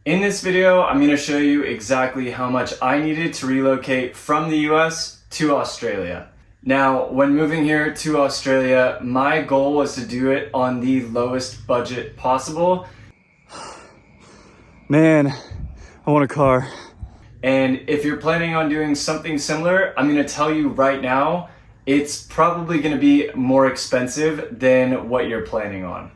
In this video, I'm going to show you exactly how much I needed to relocate from the US to Australia. Now, when moving here to Australia, my goal was to do it on the lowest budget possible. Man, I want a car. And if you're planning on doing something similar, I'm going to tell you right now, it's probably going to be more expensive than what you're planning on.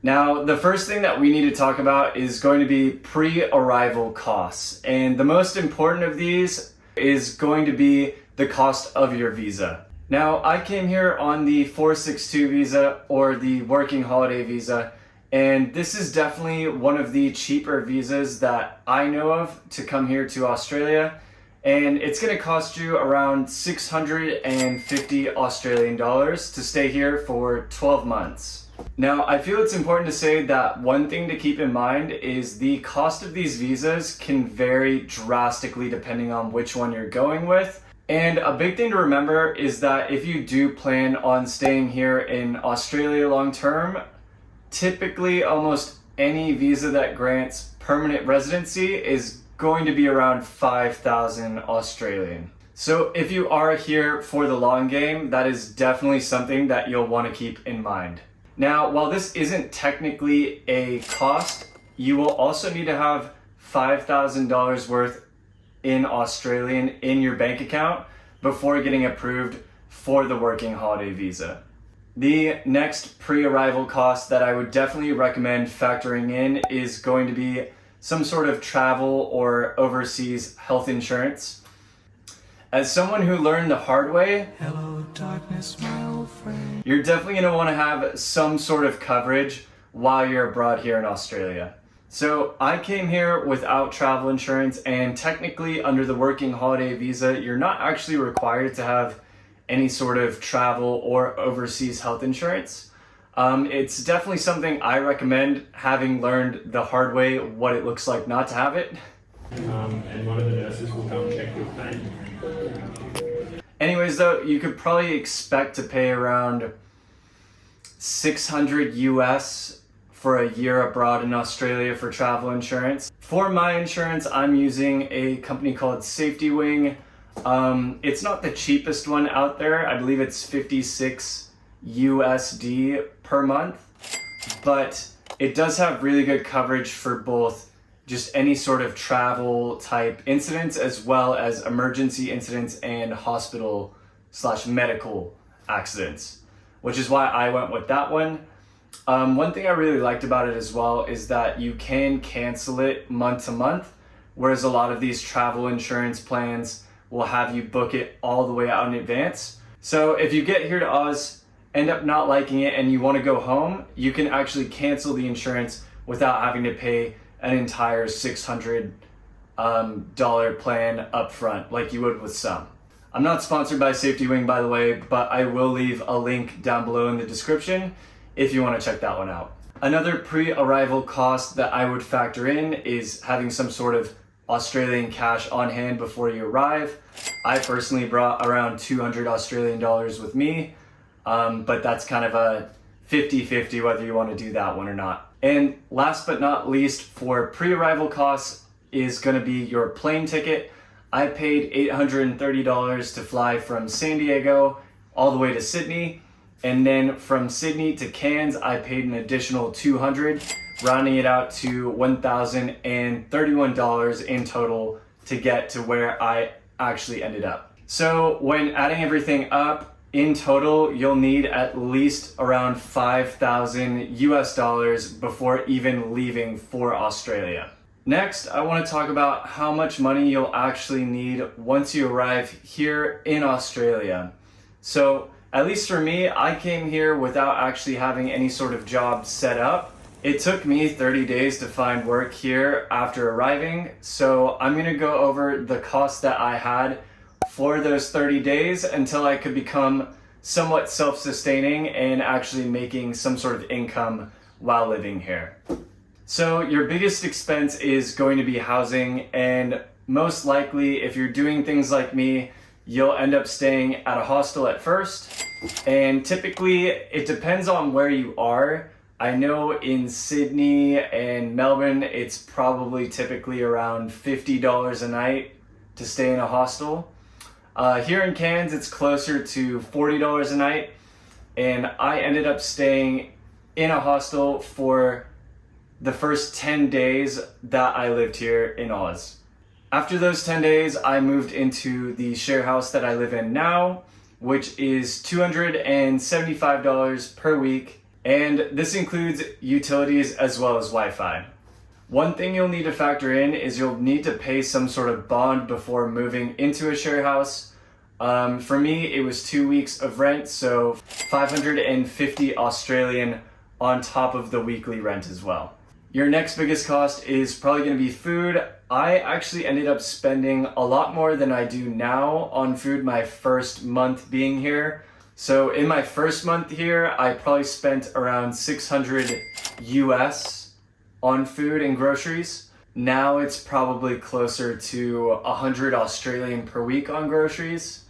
Now, the first thing that we need to talk about is going to be pre-arrival costs. And the most important of these is going to be the cost of your visa. Now, I came here on the 462 visa or the working holiday visa, and this is definitely one of the cheaper visas that I know of to come here to Australia. And it's going to cost you around 650 Australian dollars to stay here for 12 months. Now, I feel it's important to say that one thing to keep in mind is the cost of these visas can vary drastically depending on which one you're going with. And a big thing to remember is that if you do plan on staying here in Australia long term, typically almost any visa that grants permanent residency is going to be around 5,000 Australian. So if you are here for the long game, that is definitely something that you'll want to keep in mind. Now, while this isn't technically a cost, you will also need to have $5,000 worth in Australian in your bank account before getting approved for the working holiday visa. The next pre-arrival cost that I would definitely recommend factoring in is going to be some sort of travel or overseas health insurance. As someone who learned the hard way, hello darkness, my old friend, you're definitely going to want to have some sort of coverage while you're abroad here in Australia. So I came here without travel insurance, and technically under the working holiday visa, you're not actually required to have any sort of travel or overseas health insurance. It's definitely something I recommend, having learned the hard way what it looks like not to have it. And one of the nurses will come check your pain. Anyways though, you could probably expect to pay around 600 US for a year abroad in Australia for travel insurance. For my insurance, I'm using a company called Safety Wing. It's not the cheapest one out there. I believe it's 56 USD per month, but it does have really good coverage for both just any sort of travel type incidents as well as emergency incidents and hospital/medical accidents, which is why I went with that one. One thing I really liked about it as well is that you can cancel it month to month, whereas a lot of these travel insurance plans will have you book it all the way out in advance. So if you get here to Oz, end up not liking it, and you want to go home, you can actually cancel the insurance without having to pay an entire $600 plan up front like you would with some. I'm not sponsored by Safety Wing, by the way, but I will leave a link down below in the description if you want to check that one out. Another pre-arrival cost that I would factor in is having some sort of Australian cash on hand before you arrive. I personally brought around 200 Australian dollars with me, but that's kind of a 50-50 whether you want to do that one or not. And last but not least, for pre-arrival costs is going to be your plane ticket. I paid $830 to fly from San Diego all the way to Sydney, and then from Sydney to Cairns I paid an additional $200, rounding it out to $1,031 in total to get to where I actually ended up. So when adding everything up, in total, you'll need at least around 5,000 US dollars before even leaving for Australia. Next, I want to talk about how much money you'll actually need once you arrive here in Australia. So, at least for me, I came here without actually having any sort of job set up. It took me 30 days to find work here after arriving, so I'm going to go over the costs that I had for those 30 days until I could become somewhat self-sustaining and actually making some sort of income while living here. So your biggest expense is going to be housing, and most likely if you're doing things like me, you'll end up staying at a hostel at first. And typically it depends on where you are, I know in Sydney and Melbourne, it's probably typically around $50 a night to stay in a hostel. Here in Cairns, it's closer to $40 a night, and I ended up staying in a hostel for the first 10 days that I lived here in Oz. After those 10 days, I moved into the share house that I live in now, which is $275 per week, and this includes utilities as well as Wi-Fi. One thing you'll need to factor in is you'll need to pay some sort of bond before moving into a share house. For me, it was 2 weeks of rent, so 550 Australian on top of the weekly rent as well. Your next biggest cost is probably going to be food. I actually ended up spending a lot more than I do now on food my first month being here. So in my first month here, I probably spent around 600 US on food and groceries. Now it's probably closer to 100 Australian per week on groceries,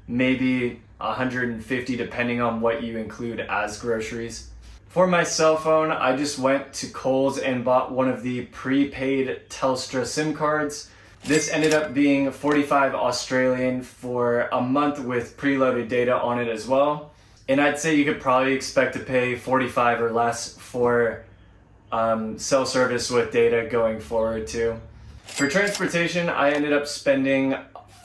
maybe 150 depending on what you include as groceries. For my cell phone, I just went to Kohl's and bought one of the prepaid Telstra SIM cards. This ended up being 45 Australian for a month with preloaded data on it as well. And I'd say you could probably expect to pay 45 or less for cell service with data going forward too. For transportation, I ended up spending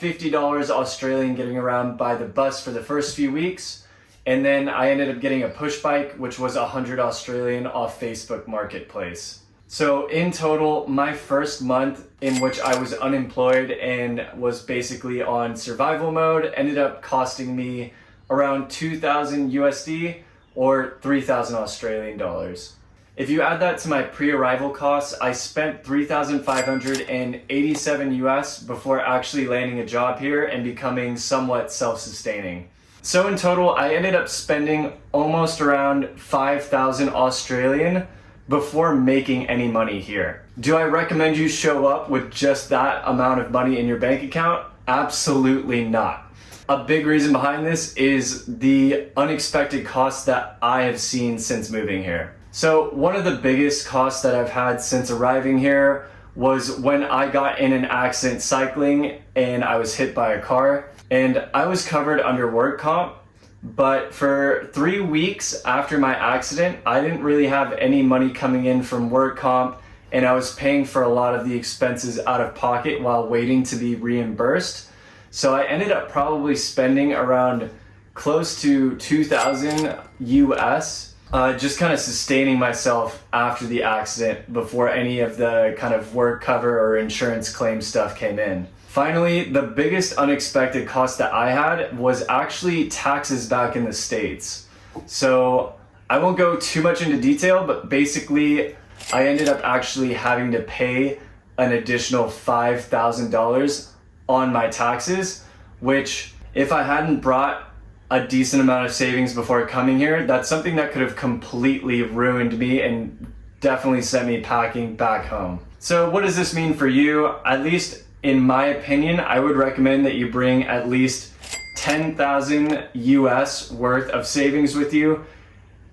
$50 Australian getting around by the bus for the first few weeks. And then I ended up getting a push bike, which was 100 Australian off Facebook Marketplace. So in total, my first month in which I was unemployed and was basically on survival mode ended up costing me around 2,000 USD or 3,000 Australian dollars. If you add that to my pre-arrival costs, I spent 3,587 US before actually landing a job here and becoming somewhat self-sustaining. So in total, I ended up spending almost around 5,000 Australian before making any money here. Do I recommend you show up with just that amount of money in your bank account? Absolutely not. A big reason behind this is the unexpected costs that I have seen since moving here. So one of the biggest costs that I've had since arriving here was when I got in an accident cycling and I was hit by a car. And I was covered under work comp, but for 3 weeks after my accident, I didn't really have any money coming in from work comp, and I was paying for a lot of the expenses out of pocket while waiting to be reimbursed. So I ended up probably spending around close to 2,000 US, just kind of sustaining myself after the accident before any of the kind of work cover or insurance claim stuff came in. Finally, the biggest unexpected cost that I had was actually taxes back in the States. So I won't go too much into detail, but basically I ended up actually having to pay an additional $5,000 on my taxes, which if I hadn't brought a decent amount of savings before coming here, that's something that could have completely ruined me and definitely sent me packing back home. So what does this mean for you? At least in my opinion, I would recommend that you bring at least 10,000 US worth of savings with you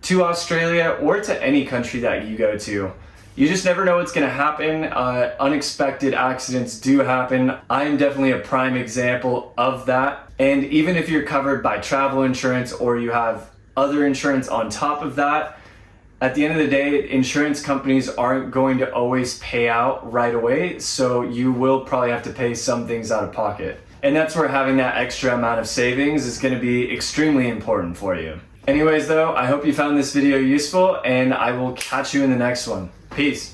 to Australia or to any country that you go to. You just never know what's going to happen. Unexpected accidents do happen. I'm definitely a prime example of that. And even if you're covered by travel insurance or you have other insurance on top of that, at the end of the day, insurance companies aren't going to always pay out right away, so you will probably have to pay some things out of pocket. And that's where having that extra amount of savings is going to be extremely important for you. Anyways though, I hope you found this video useful, and I will catch you in the next one. Peace.